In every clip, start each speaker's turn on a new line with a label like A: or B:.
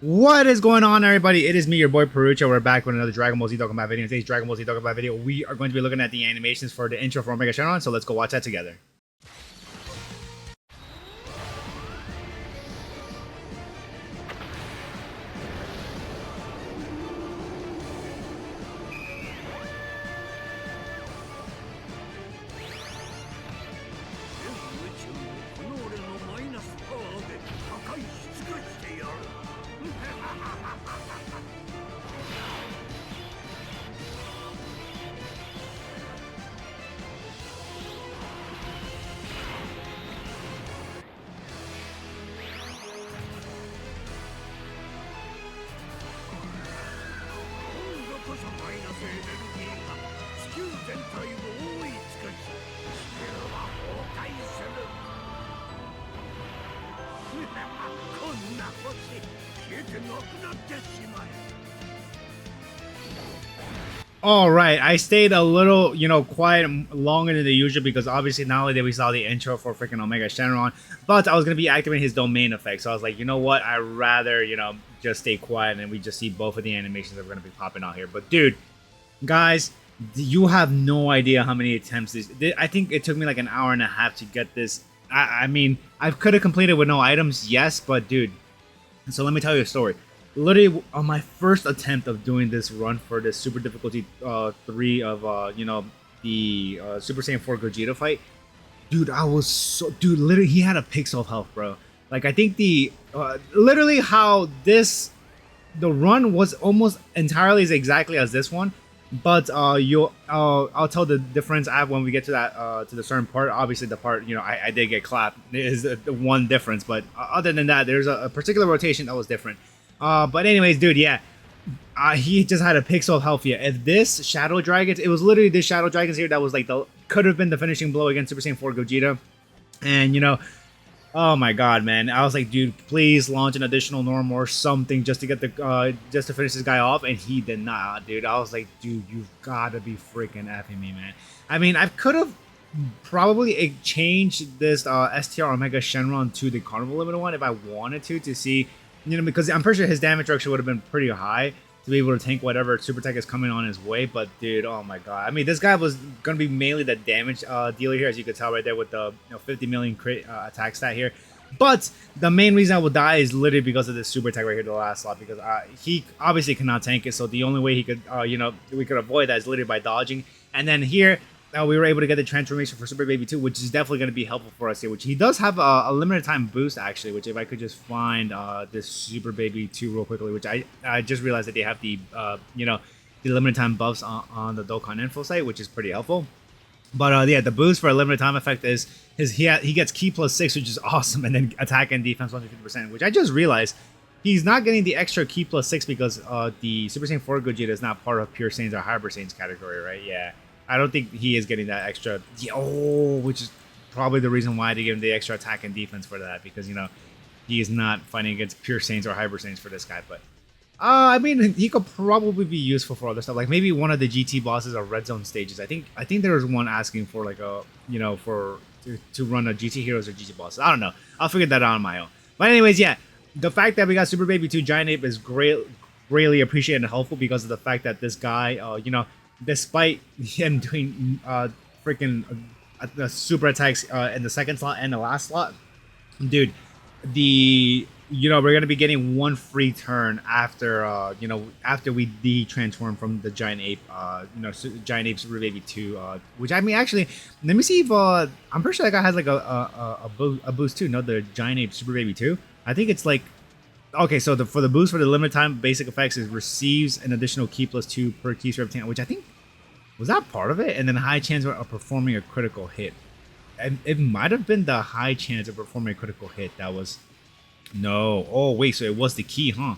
A: What is going on, everybody? It is me, your boy Perucho. We're back with another Dragon Ball Z Dokkan video. In today's Dragon Ball Z Dokkan video, we are going to be looking at the animations for the intro for Omega Shenron, so let's go watch that together. All right, I stayed a little, quiet longer than the usual because obviously not only did we saw the intro for freaking Omega Shenron, but I was gonna be activating his domain effect. So I was like, you know what? I'd rather, just stay quiet and we just see both of the animations that are gonna be popping out here. But dude, guys, you have no idea how many attempts this. I think it took me like an hour and a half to get this. I mean, I could have completed with no items, yes, but dude. So let me tell you a story. Literally on my first attempt of doing this run for this super difficulty 3 of the Super Saiyan 4 Gogeta fight, dude, I was so literally he had a pixel of health, bro. Like I think the literally how the run was almost entirely as exactly as this one, but I'll tell the difference I have when we get to that to the certain part. Obviously the part I did get clapped is the one difference, but other than that there's a particular rotation that was different. But anyways, dude, yeah, he just had a pixel of health. Yeah, if this Shadow Dragons, it was literally this Shadow Dragons here that was like could have been the finishing blow against Super Saiyan 4 Gogeta, and oh my god, man, I was like, dude, please launch an additional norm or something just to get the just to finish this guy off, and he did not, dude. I was like, dude, you've gotta be freaking effing me, man. I mean, I could have probably changed this STR Omega Shenron to the Carnival Limited one if I wanted to see. Because I'm pretty sure his damage actually would have been pretty high to be able to tank whatever super tech is coming on his way. But dude, oh my god! I mean, this guy was gonna be mainly the damage dealer here, as you could tell right there with the 50 million crit attack stat here. But the main reason I will die is literally because of this super tech right here, the last slot, because he obviously cannot tank it. So the only way he could, we could avoid that is literally by dodging. And then here, we were able to get the transformation for Super Baby 2, which is definitely going to be helpful for us here, which he does have a limited time boost, actually, which if I could just find this Super Baby 2 real quickly, which I just realized that they have the, the limited time buffs on the Dokkan info site, which is pretty helpful. But yeah, the boost for a limited time effect is he gets Ki +6, which is awesome, and then attack and defense 150%, which I just realized he's not getting the extra Ki +6 because the Super Saiyan 4 Gogeta is not part of Pure Saiyans or Hybrid Saiyans category, right? Yeah. I don't think he is getting that extra, which is probably the reason why they give him the extra attack and defense for that, because he is not fighting against Pure Saiyans or Hybrid Saiyans for this guy. But I mean, he could probably be useful for other stuff, like maybe one of the GT bosses or Red Zone stages. I think there was one asking for like a to run a GT Heroes or GT bosses. I don't know. I'll figure that out on my own. But anyways, yeah, the fact that we got Super Baby 2 Giant Ape is greatly appreciated and helpful because of the fact that this guy, despite him doing freaking the super attacks in the second slot and the last slot, dude, we're gonna be getting one free turn after after we de-transform from the Giant Ape, Giant Ape Super Baby 2, which I mean, actually, let me see if I'm pretty sure that guy has like a boost too. No, the Giant Ape Super Baby 2. I think it's like. Okay, so for the boost for the limited time basic effects is receives an additional Ki +2 per Ki for every which I think was that part of it, and then high chance of performing a critical hit. And it might have been the high chance of performing a critical hit that was no. Oh wait, so it was the key, huh?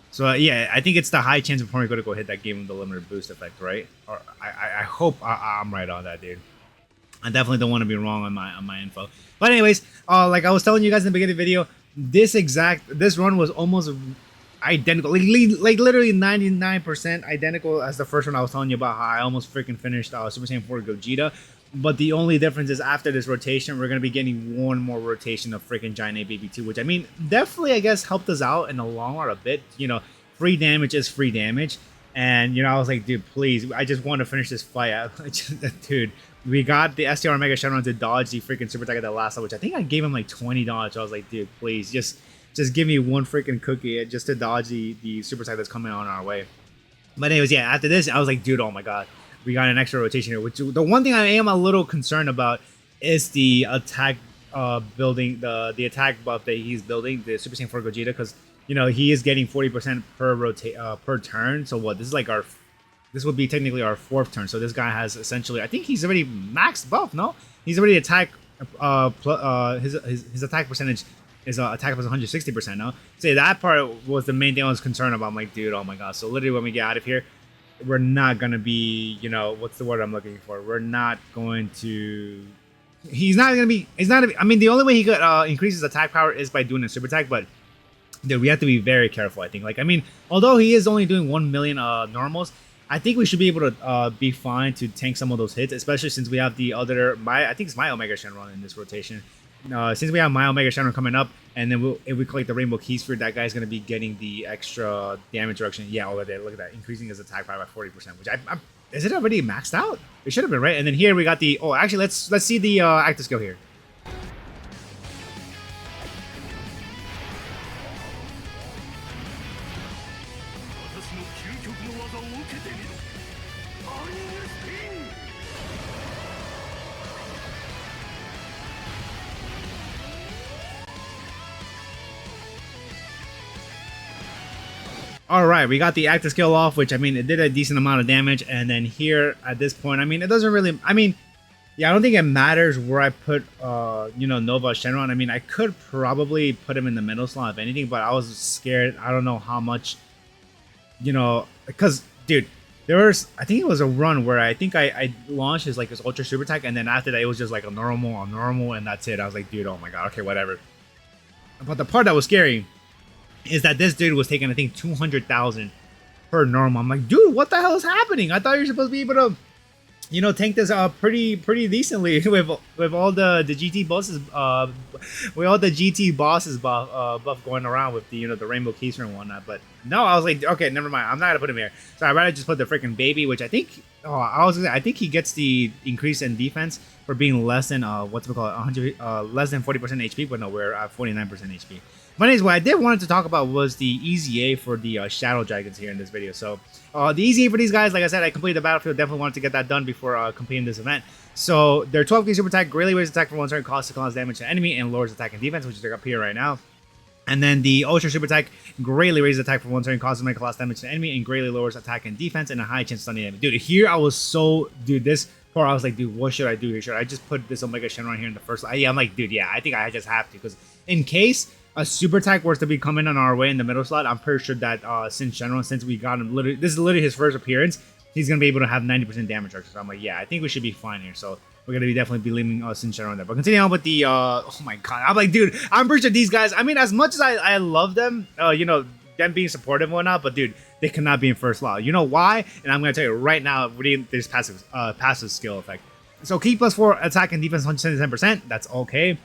A: So yeah, I think it's the high chance of performing a critical hit that gave him the limited boost effect, right? Or I hope I'm right on that, dude. I definitely don't want to be wrong on my info. But anyways, like I was telling you guys in the beginning of the video, this run was almost identical, like literally 99% identical as the first one I was telling you about, how I almost freaking finished Super Saiyan 4 Gogeta. But the only difference is after this rotation, we're gonna be getting one more rotation of freaking Giant Ape BB2, which I mean definitely I guess helped us out in the long run a bit. You know, free damage is free damage, and you know I was like, dude, please, I just want to finish this fight. Dude, we got the STR Mega Shenron to dodge the freaking super attack at the last one, which I think I gave him like $20. So I was like, dude, please, just give me one freaking cookie just to dodge the super attack that's coming on our way. But anyways, yeah, after this, I was like, dude, oh my god, we got an extra rotation here. Which the one thing I am a little concerned about is the attack building, the attack buff that he's building, the Super Saiyan 4 Gogeta, because you know he is getting 40% per turn. So what? This is like this would be technically our 4th turn. So this guy has essentially, I think he's already maxed buff. No, he's already attack. His attack percentage is attack plus 160% now. Say that part was the main thing I was concerned about. I'm like, dude, oh my god. So literally when we get out of here, we're not gonna be, you know, what's the word I'm looking for? We're not going to. He's not gonna be. I mean, the only way he could increase his attack power is by doing a super attack, but dude, we have to be very careful. I think. Like, I mean, although he is only doing 1 million normals, I think we should be able to be fine to tank some of those hits, especially since we have the other. I think it's my Omega Shenron in this rotation. Since we have my Omega Shenron coming up, and then if we collect the Rainbow Key Sphere, that guy's gonna be getting the extra damage reduction. Yeah, over there, look at that, increasing his attack power by 40%. Which is it already maxed out? It should have been, right? And then here we got the. Oh, actually, let's see the active skill here. All right, we got the active skill off, which I mean, it did a decent amount of damage. And then here at this point, I mean, it doesn't really. I mean, yeah, I don't think it matters where I put, you know, Nova Shenron. I mean, I could probably put him in the middle slot if anything, but I was scared. I don't know how much, you know, because dude, there was, I think it was a run where I think I launched his Ultra Super Attack, and then after that it was just like a normal, and that's it. I was like, dude, oh my god, okay, whatever. But the part that was scary is that this dude was taking, I think, 200,000 per normal. I'm like, dude, what the hell is happening? I thought you were supposed to be able to, you know, tank this pretty decently with all the GT bosses buff going around with the, you know, the Rainbow Keys and whatnot. But no, I was like, okay, never mind. I'm not gonna put him here. So I'd rather just put the freaking baby, which I think I think he gets the increase in defense for being less than what's it called, 100 less than 40% HP. But no, we're at 49% HP. But anyways, what I did want to talk about was the EZA for the Shadow Dragons here in this video. So the EZA for these guys, like I said, I completed the battlefield. Definitely wanted to get that done before completing this event. So their 12k super attack greatly raises attack for 1 turn, costs to cause damage to enemy, and lowers attack and defense, which is up here right now. And then the Ultra Super Attack greatly raises attack for 1 turn, causes make loss damage to enemy, and greatly lowers attack and defense, and a high chance of stunning enemy. Dude, here I was so, dude, this part I was like, dude, what should I do here? Should I just put this Omega Shenron here in the first? Yeah, I'm like, dude, yeah, I think I just have to, because in case a super attack was to be coming on our way in the middle slot, I'm pretty sure that since we got him, literally, this is literally his first appearance, he's gonna be able to have 90% damage reduction. So I'm like, yeah, I think we should be fine here. So we're gonna be definitely leaving Sin Shenron there. But continuing on with the oh my god, I'm like, dude, I'm pretty sure these guys, I mean, as much as I love them, you know, them being supportive and whatnot, but dude, they cannot be in first slot. You know why? And I'm gonna tell you right now, reading this passive skill effect. So key +4 attack and defense 110%, that's okay.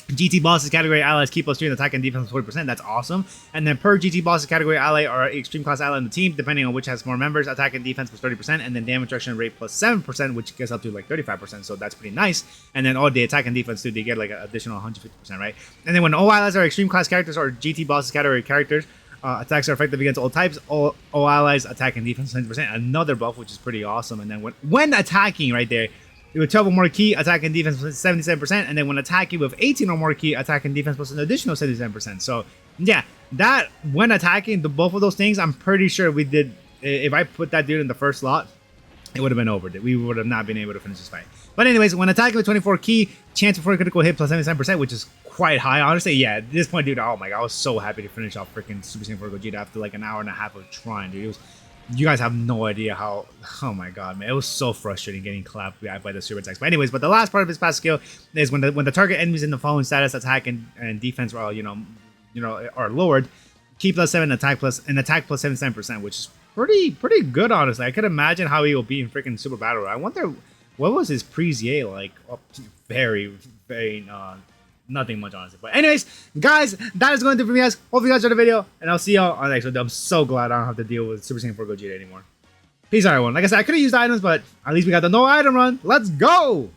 A: GT bosses category allies keep +3 in attack and defense 40%. That's awesome. And then per GT bosses category ally or extreme class ally in the team, depending on which has more members, attack and defense +30%, and then damage reduction rate +7%, which gets up to like 35%. So that's pretty nice. And then all the attack and defense too, they get like an additional 150%, right? And then when all allies are extreme class characters or GT bosses category characters, attacks are effective against all types. All allies attack and defense 100%. Another buff, which is pretty awesome. And then when attacking, right there, with 12 or more key, attack and defense plus 77%, and then when attacking with 18 or more key, attack and defense plus an additional 77%. So yeah, that when attacking both of those things, I'm pretty sure we did. If I put that dude in the first slot, it would have been over. We would have not been able to finish this fight. But anyways, when attacking with 24 key, chance for a critical hit plus 77%, which is quite high. Honestly, yeah, at this point, dude, oh my god, I was so happy to finish off freaking Super Saiyan 4 Gogeta after like an hour and a half of trying, dude. It was. You guys have no idea how, oh my god, man, it was so frustrating getting clapped by the super attacks. But anyways, but the last part of his passive skill is when the target enemies in the following status, attack and defense, are are lowered, key +7, attack plus 77%, which is pretty good, honestly. I could imagine how he will be in freaking Super Battle. I wonder What was his Prisier like? Oh, very, very, nothing much, honestly. But anyways, guys, that is going to be me, guys. Hope you guys enjoyed the video, and I'll see y'all on the next one. I'm so glad I don't have to deal with Super Saiyan 4 Gogeta anymore. Peace out, everyone. Like I said, I could have used items, but at least we got the no item run. Let's go!